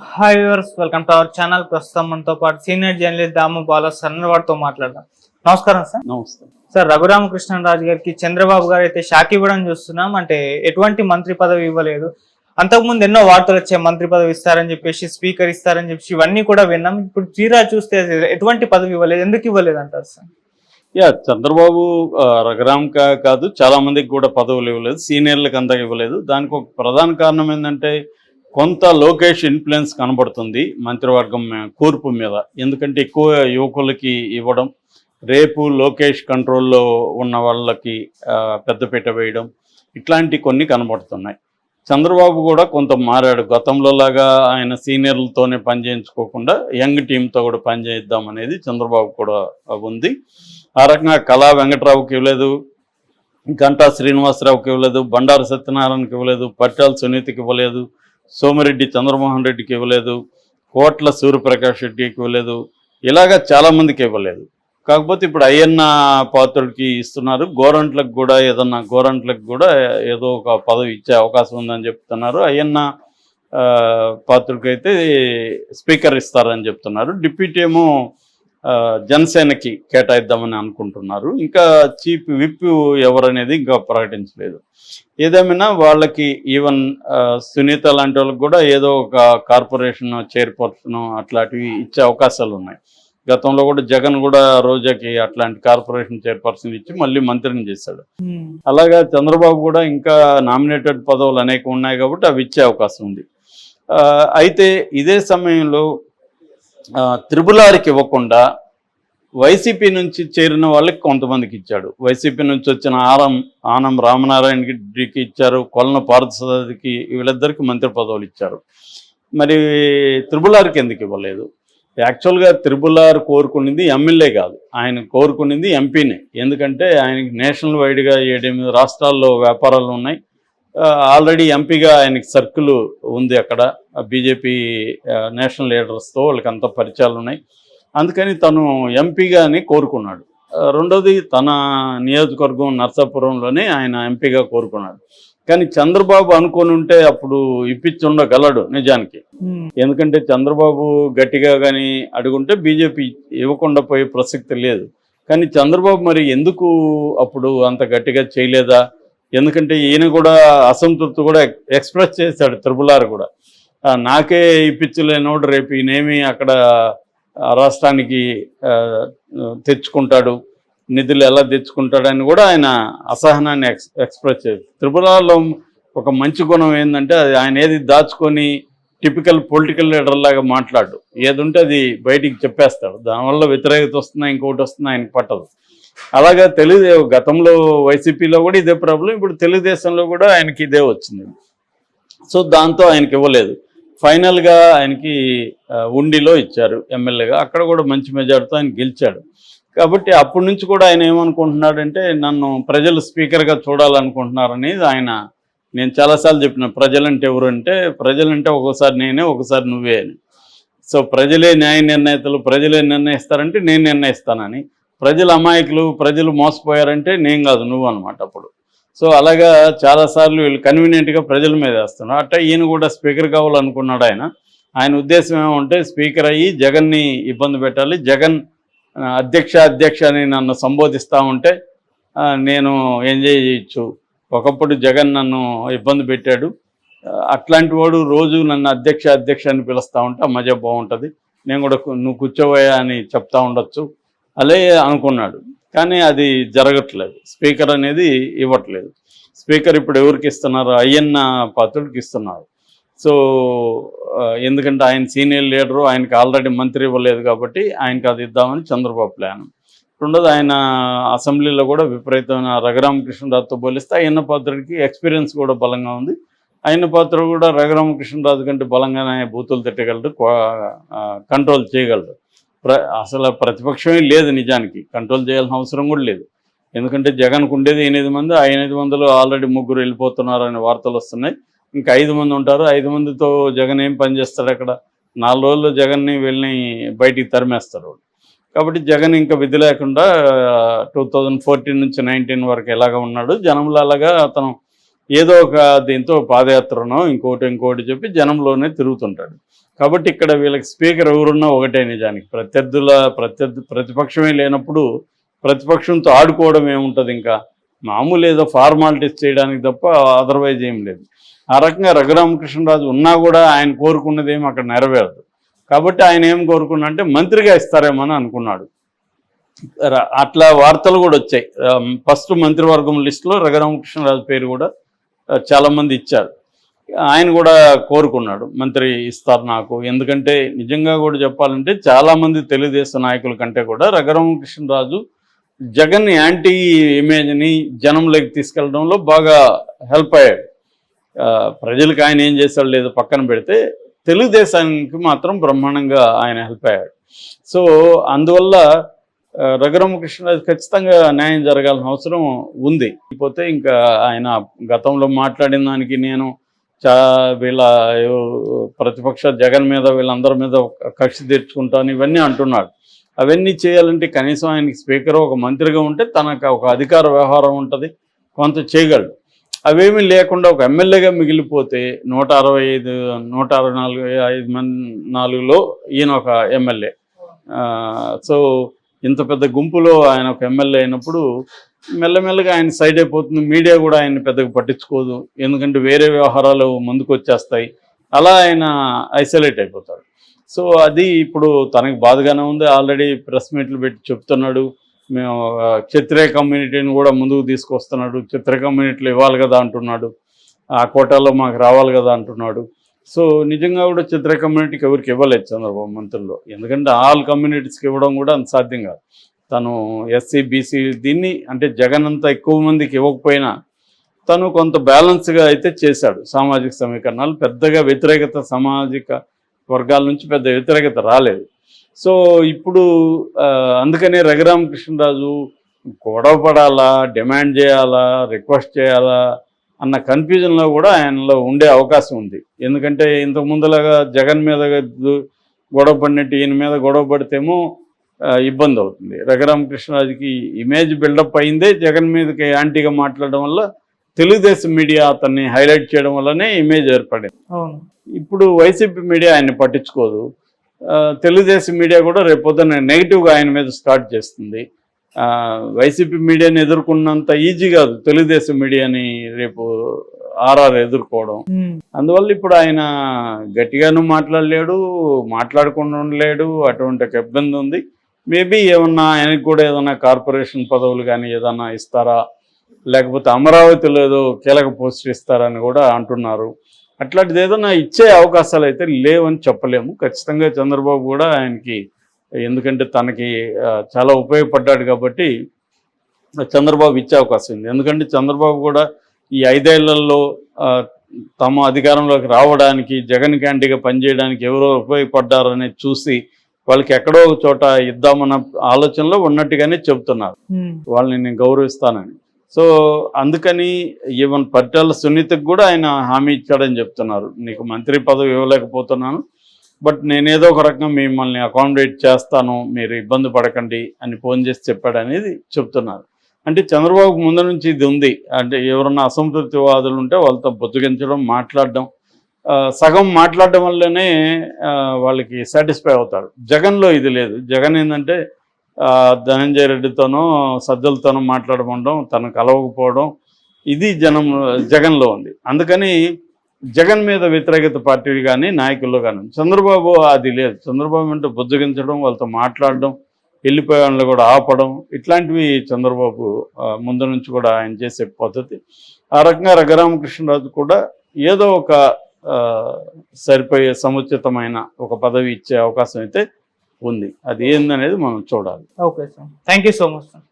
Hi viewers, welcome to our channel. ప్రస్తుతం మనతో పాటు సీనియర్ జర్నలిస్ట్ దాము బాల సన్నవాడితో మాట్లాడదాం. నమస్కారం సార్. నమస్తే సార్, రఘురామకృష్ణరాజు గారికి చంద్రబాబు గారు అయితే షాక్ ఇవ్వడం చూస్తున్నాం. అంటే ఎటువంటి మంత్రి పదవి ఇవ్వలేదు. అంతకుముందు ఎన్నో వార్తలు వచ్చాయి, మంత్రి పదవి ఇస్తారని చెప్పేసి, స్పీకర్ ఇస్తారని చెప్పేసి, ఇవన్నీ కూడా విన్నాం. ఇప్పుడు తీరా చూస్తే ఎటువంటి పదవి ఇవ్వలేదు. ఎందుకు ఇవ్వలేదు అంటారు సార్? చంద్రబాబు రఘురామ్ కాదు, చాలా మందికి కూడా పదవులు ఇవ్వలేదు, సీనియర్లకు అంతా ఇవ్వలేదు. దానికి ఒక ప్రధాన కారణం ఏంటంటే కొంత లోకేష్ ఇన్ఫ్లుయెన్స్ కనబడుతుంది మంత్రివర్గం కూర్పు మీద. ఎందుకంటే ఎక్కువ యువకులకి ఇవ్వడం, రేపు లోకేష్ కంట్రోల్లో ఉన్న వాళ్ళకి పెద్దపీట వేయడం, ఇట్లాంటి కొన్ని కనబడుతున్నాయి. చంద్రబాబు కూడా కొంత మారాడు. గతంలో లాగా ఆయన సీనియర్లతోనే పనిచేయించుకోకుండా యంగ్ టీంతో కూడా పనిచేయిద్దాం అనేది చంద్రబాబు కూడా ఉంది. ఆ రకంగా కళా వెంకట్రావుకి ఇవ్వలేదు, గంటా శ్రీనివాసరావుకి ఇవ్వలేదు, బండారు సత్యనారాయణకి ఇవ్వలేదు, పట్టాల సునీతకి ఇవ్వలేదు, సోమిరెడ్డి చంద్రమోహన్ రెడ్డికి ఇవ్వలేదు, కోట్ల సూర్యప్రకాష్ రెడ్డికి ఇవ్వలేదు, ఇలాగా చాలామందికి ఇవ్వలేదు. కాకపోతే ఇప్పుడు అయ్యన్న పాత్రుడికి ఇస్తున్నారు. గోరంట్లకు కూడా ఏదో ఒక పదవి ఇచ్చే అవకాశం ఉందని చెప్తున్నారు. అయ్యన్న పాత్రుడికి అయితే స్పీకర్ ఇస్తారని చెప్తున్నారు. డిప్యూటీ ఏమో జనసేనకి కేటాయిద్దామని అనుకుంటున్నారు. ఇంకా చీఫ్ విప్ ఎవరనేది ఇంకా ప్రకటించలేదు. ఏదేమైనా వాళ్ళకి ఈవెన్ సునీత లాంటి వాళ్ళకి కూడా ఏదో ఒక కార్పొరేషన్ చైర్పర్సన్ అట్లాంటివి ఇచ్చే అవకాశాలు ఉన్నాయి. గతంలో కూడా జగన్ కూడా రోజాకి అట్లాంటి కార్పొరేషన్ చైర్పర్సన్ ఇచ్చి మళ్ళీ మంత్రిని చేశాడు. అలాగా చంద్రబాబు కూడా ఇంకా నామినేటెడ్ పదవులు అనేక ఉన్నాయి కాబట్టి అవి ఇచ్చే అవకాశం ఉంది. అయితే ఇదే సమయంలో త్రిపులారికి ఇవ్వకుండా వైసీపీ నుంచి చేరిన వాళ్ళకి కొంతమందికి ఇచ్చాడు. వైసీపీ నుంచి వచ్చిన ఆనం రామనారాయణ రెడ్డికి ఇచ్చారు, కొలన పార్థసారథికి, వీళ్ళిద్దరికి మంత్రి పదవులు ఇచ్చారు. మరి త్రిపులారికి ఎందుకు ఇవ్వలేదు? యాక్చువల్గా త్రిపులార్ కోరుకునేది ఎమ్మెల్యే కాదు, ఆయన కోరుకునేది ఎంపీనే. ఎందుకంటే ఆయనకి నేషనల్ వైడ్గా 7-8 రాష్ట్రాల్లో వ్యాపారాలు ఉన్నాయి. ఆల్రెడీ ఎంపీగా ఆయనకి సర్కిల్ ఉంది. అక్కడ బీజేపీ నేషనల్ లీడర్స్తో వాళ్ళకి అంత పరిచయాలు ఉన్నాయి. అందుకని తను ఎంపీగాని కోరుకున్నాడు. రెండోది తన నియోజకవర్గం నర్సాపురంలోనే ఆయన ఎంపీగా కోరుకున్నాడు. కానీ చంద్రబాబు అనుకొని ఉంటే అప్పుడు ఇప్పించి ఉండగలడు నిజానికి. ఎందుకంటే చంద్రబాబు గట్టిగా కానీ అడుగుంటే బీజేపీ ఇవ్వకుండా పోయే ప్రసక్తి లేదు. కానీ చంద్రబాబు మరి ఎందుకు అప్పుడు అంత గట్టిగా చేయలేదా? ఎందుకంటే ఈయన కూడా అసంతృప్తి కూడా ఎక్స్ప్రెస్ చేశాడు. త్రిపులార్ కూడా నాకే ఇప్పించలేనోడు రేపు ఈయనేమి అక్కడ రాష్ట్రానికి తెచ్చుకుంటాడు, నిధులు ఎలా తెచ్చుకుంటాడని కూడా ఆయన అసహనాన్ని ఎక్స్ప్రెస్ చేశారు. త్రిపురాలో ఒక మంచి గుణం ఏంటంటే ఆయన ఏది దాచుకొని టిపికల్ పొలిటికల్ లీడర్ లాగా మాట్లాడు, ఏది ఉంటే అది బయటికి చెప్పేస్తాడు. దానివల్ల వ్యతిరేకత వస్తున్నా ఇంకోటి వస్తున్నా ఆయనకు పట్టదు. అలాగా గతంలో వైసీపీలో కూడా ఇదే ప్రాబ్లం, ఇప్పుడు తెలుగుదేశంలో కూడా ఆయనకి ఇదే వచ్చింది. సో దాంతో ఆయనకి ఇవ్వలేదు. ఫైనల్గా ఆయనకి ఉండిలో ఇచ్చారు ఎమ్మెల్యేగా. అక్కడ కూడా మంచి మెజార్టీతో ఆయన గెలిచాడు. కాబట్టి అప్పటి నుంచి కూడా ఆయన ఏమనుకుంటున్నాడంటే నన్ను ప్రజలు స్పీకర్గా చూడాలనుకుంటున్నారని నేను చాలాసార్లు చెప్పిన, ప్రజలంటే ఎవరు అంటే ప్రజలంటే ఒక్కోసారి నేనే, ఒకసారి నువ్వే అని. సో ప్రజలే న్యాయ నిర్ణేతలు, ప్రజలే నిర్ణయిస్తారంటే నేను నిర్ణయిస్తానని, ప్రజలు అమాయకులు, ప్రజలు మోసపోయారంటే నేను కాదు నువ్వు అనమాట అప్పుడు. సో అలాగా చాలాసార్లు వీళ్ళు కన్వీనియంట్గా ప్రజల మీద వేస్తున్నారు. అట్లా ఈయన కూడా స్పీకర్ కావాలనుకున్నాడు. ఆయన ఉద్దేశం ఏమంటే స్పీకర్ అయ్యి జగన్ని ఇబ్బంది పెట్టాలి, జగన్ అధ్యక్ష అని నన్ను సంబోధిస్తూ ఉంటే నేను ఎంజాయ్ చేయొచ్చు. ఒకప్పుడు జగన్ నన్ను ఇబ్బంది పెట్టాడు, అట్లాంటి వాడు రోజు నన్ను అధ్యక్ష అని పిలుస్తూ ఉంటే ఆ మజా బాగుంటుంది, నేను కూడా నువ్వు కూర్చోబోయా అని చెప్తా ఉండొచ్చు అలే అనుకున్నాడు. కానీ అది జరగట్లేదు. స్పీకర్ అనేది ఇవ్వట్లేదు. స్పీకర్ ఇప్పుడు ఎవరికి ఇస్తున్నారు? అయ్యన్న పాత్రుడికి ఇస్తున్నారు. సో ఎందుకంటే ఆయన సీనియర్ లీడరు, ఆయనకి ఆల్రెడీ మంత్రి ఇవ్వలేదు కాబట్టి ఆయనకి అది ఇద్దామని చంద్రబాబు ప్లాన్. రెండోది ఆయన అసెంబ్లీలో కూడా విపరీతమైన రఘురామకృష్ణరాజుతో పోలిస్తే అయ్యన్న పాత్రుడికి ఎక్స్పీరియన్స్ కూడా బలంగా ఉంది. అయ్యన్న పాత్రుడు కూడా రఘురామకృష్ణరాజు కంటే బలంగానే బూతులు తిట్టగలడు, కంట్రోల్ చేయగలడు. అసలు ప్రతిపక్షమే లేదు, నిజానికి కంట్రోల్ చేయాల్సిన అవసరం కూడా లేదు. ఎందుకంటే జగన్కు ఉండేది 8 మంది, ఆ 8 మందిలో ఆల్రెడీ 3 వెళ్ళిపోతున్నారనే వార్తలు వస్తున్నాయి. ఇంకా 5 మంది ఉంటారు. 5 మందితో జగన్ ఏం పని చేస్తాడు? అక్కడ 4 రోజుల్లో జగన్ని వెళ్ళి బయటికి తరిమేస్తారు. కాబట్టి జగన్ ఇంకా విధి లేకుండా 2014 నుంచి 19 వరకు ఎలాగ ఉన్నాడు, జనంలో అలాగా అతను ఏదో ఒక దీంతో పాదయాత్రనో ఇంకోటి చెప్పి జనంలోనే తిరుగుతుంటాడు. కాబట్టి ఇక్కడ వీళ్ళకి స్పీకర్ ఎవరున్నా ఒకటే నిజానికి. ప్రతిపక్షమే లేనప్పుడు ప్రతిపక్షంతో ఆడుకోవడం ఏముంటుంది, ఇంకా మామూలు ఏదో ఫార్మాలిటీస్ చేయడానికి తప్ప అదర్వైజ్ ఏం లేదు. ఆ రకంగా రఘురామకృష్ణరాజు ఉన్నా కూడా ఆయన కోరుకున్నది ఏమి అక్కడ నెరవేరదు. కాబట్టి ఆయన ఏం కోరుకున్నా అంటే మంత్రిగా ఇస్తారేమని అనుకున్నాడు. అట్లా వార్తలు కూడా వచ్చాయి. ఫస్ట్ మంత్రివర్గం లిస్టులో రఘురామకృష్ణరాజు పేరు కూడా చాలామంది ఇచ్చారు. ఆయన కూడా కోరుకున్నాడు మంత్రి ఇస్తారు నాకు. ఎందుకంటే నిజంగా కూడా చెప్పాలంటే చాలామంది తెలుగుదేశం నాయకుల కంటే కూడా రఘురామకృష్ణరాజు జగన్ యాంటీ ఇమేజ్ని జనంలోకి తీసుకెళ్ళడంలో బాగా హెల్ప్ అయ్యాడు. ప్రజలకు ఆయన ఏం చేశాడు లేదు పక్కన పెడితే, తెలుగుదేశానికి మాత్రం బ్రహ్మాండంగా ఆయన హెల్ప్ అయ్యాడు. సో అందువల్ల రఘురామకృష్ణరాజు ఖచ్చితంగా న్యాయం జరగాల్సిన అవసరం ఉంది. లేకపోతే ఇంకా ఆయన గతంలో మాట్లాడిన దానికి నేను వీళ్ళ ప్రతిపక్ష జగన్ మీద వీళ్ళందరి మీద కక్ష తీర్చుకుంటాను ఇవన్నీ అంటున్నాడు. అవన్నీ చేయాలంటే కనీసం ఆయనకి స్పీకర్ ఒక మంత్రిగా ఉంటే తనకు ఒక అధికార వ్యవహారం ఉంటుంది, కొంత చేయగలడు. అవేమీ లేకుండా ఒక ఎమ్మెల్యేగా మిగిలిపోతే 164లో ఈయన ఒక ఎమ్మెల్యే. సో ఇంత పెద్ద గుంపులో ఆయన ఒక ఎమ్మెల్యే అయినప్పుడు మెల్లమెల్లగా ఆయన సైడ్ అయిపోతుంది. మీడియా కూడా ఆయన పెద్దగా పట్టించుకోదు, ఎందుకంటే వేరే వ్యవహారాలు ముందుకు వచ్చేస్తాయి. అలా ఆయన ఐసోలేట్ అయిపోతాడు. సో అది ఇప్పుడు తనకి బాధగానే ఉంది. ఆల్రెడీ ప్రెస్ మీట్లు పెట్టి చెప్తున్నాడు, మేము క్షత్రియ కమ్యూనిటీని కూడా ముందుకు తీసుకొస్తున్నాడు, క్షత్రియ కమ్యూనిటీలు ఇవ్వాలి కదా అంటున్నాడు, ఆ కోటాలో మాకు రావాలి కదా అంటున్నాడు. సో నిజంగా కూడా క్షత్రియ కమ్యూనిటీకి ఎవరికి ఇవ్వలేదు చంద్రబాబు మంత్రుల్లో, ఎందుకంటే ఆల్ కమ్యూనిటీస్కి ఇవ్వడం కూడా అంత సాధ్యం కాదు. తను ఎస్సీ బీసీ దీన్ని అంటే జగన్ అంతా ఎక్కువ మందికి ఇవ్వకపోయినా తను కొంత బ్యాలెన్స్గా అయితే చేశాడు. సామాజిక సమీకరణాలు పెద్దగా వ్యతిరేకత సామాజిక వర్గాల నుంచి పెద్ద వ్యతిరేకత రాలేదు. సో ఇప్పుడు అందుకనే రఘురామకృష్ణరాజు గొడవ పడాలా, డిమాండ్ చేయాలా, రిక్వెస్ట్ చేయాలా అన్న కన్ఫ్యూజన్లో కూడా ఆయనలో ఉండే అవకాశం ఉంది. ఎందుకంటే ఇంతకు ముందులాగా జగన్ మీద గొడవ పడినట్టు ఈయన మీద గొడవ పడితేమో ఇబ్బంది అవుతుంది. రఘురామకృష్ణరాజుకి ఇమేజ్ బిల్డప్ అయిందే జగన్ మీదకి యాంటీగా మాట్లాడడం వల్ల, తెలుగుదేశం మీడియా అతన్ని హైలైట్ చేయడం వల్లనే ఇమేజ్ ఏర్పడింది. ఇప్పుడు వైసీపీ మీడియా ఆయన్ని పట్టించుకోదు, తెలుగుదేశం మీడియా కూడా రేపొద్దున నెగిటివ్గా ఆయన మీద స్టార్ట్ చేస్తుంది. వైసీపీ మీడియాని ఎదుర్కొన్నంత ఈజీ కాదు తెలుగుదేశం మీడియాని రేపు ఆర్ఆర్ ఎదుర్కోవడం. అందువల్ల ఇప్పుడు ఆయన గట్టిగాను మాట్లాడలేడు, మాట్లాడకుండా ఉండలేడు, అటువంటి ఒక ఇబ్బంది ఉంది. మేబీ ఏమన్నా ఆయనకు కూడా ఏదైనా కార్పొరేషన్ పదవులు కానీ ఏదన్నా ఇస్తారా, లేకపోతే అమరావతిలో ఏదో కీలక పోస్ట్ ఇస్తారని కూడా అంటున్నారు. అట్లాంటిది ఏదైనా ఇచ్చే అవకాశాలు అయితే లేవని చెప్పలేము. ఖచ్చితంగా చంద్రబాబు కూడా ఆయనకి, ఎందుకంటే తనకి చాలా ఉపయోగపడ్డాడు కాబట్టి చంద్రబాబు ఇచ్చే అవకాశం ఉంది. ఎందుకంటే చంద్రబాబు కూడా ఈ 5 ఏళ్లలో తమ అధికారంలోకి రావడానికి, జగన్ క్యాంటీగా పనిచేయడానికి ఎవరో ఉపయోగపడ్డారనేది చూసి వాళ్ళకి ఎక్కడో ఒక చోట ఇద్దామన్న ఆలోచనలో ఉన్నట్టుగానే చెబుతున్నారు, వాళ్ళని నేను గౌరవిస్తానని. సో అందుకని ఈవెన్ పరిటాల సునీతకు కూడా ఆయన హామీ ఇచ్చాడని చెప్తున్నారు, నీకు మంత్రి పదవి ఇవ్వలేకపోతున్నాను, బట్ నేనేదో ఒక రకంగా మిమ్మల్ని అకామిడేట్ చేస్తాను, మీరు ఇబ్బంది పడకండి అని ఫోన్ చేసి చెప్పాడు అనేది చెప్తున్నారు. అంటే చంద్రబాబు ముందు నుంచి ఇది ఉంది. అంటే ఎవరన్నా అసంతృప్తివాదులు ఉంటే వాళ్ళతో బుజ్జగించడం, మాట్లాడడం, సగం మాట్లాడడం వల్లనే వాళ్ళకి సాటిస్ఫై అవుతారు. జగన్లో ఇది లేదు. జగన్ ఏంటంటే ధనంజయ రెడ్డితోనో సజ్జలతోనో మాట్లాడమండం, తను కలవకపోవడం, ఇది జగన్లో ఉంది. అందుకని జగన్ మీద వ్యతిరేకత పార్టీలు కానీ నాయకుల్లో కానీ. చంద్రబాబు అది లేదు. చంద్రబాబు అంటే బుజ్జగించడం, వాళ్ళతో మాట్లాడడం, వెళ్ళిపోయే వాళ్ళని కూడా ఆపడం, ఇట్లాంటివి చంద్రబాబు ముందు నుంచి కూడా ఆయన చేసే పద్ధతి. ఆ రకంగా రఘురామకృష్ణరాజు కూడా ఏదో ఒక సరిపోయే సముచితమైన ఒక పదవి ఇచ్చే అవకాశం అయితే ఉంది. అది ఏందనేది మనం చూడాలి. Okay sir, thank you so much sir.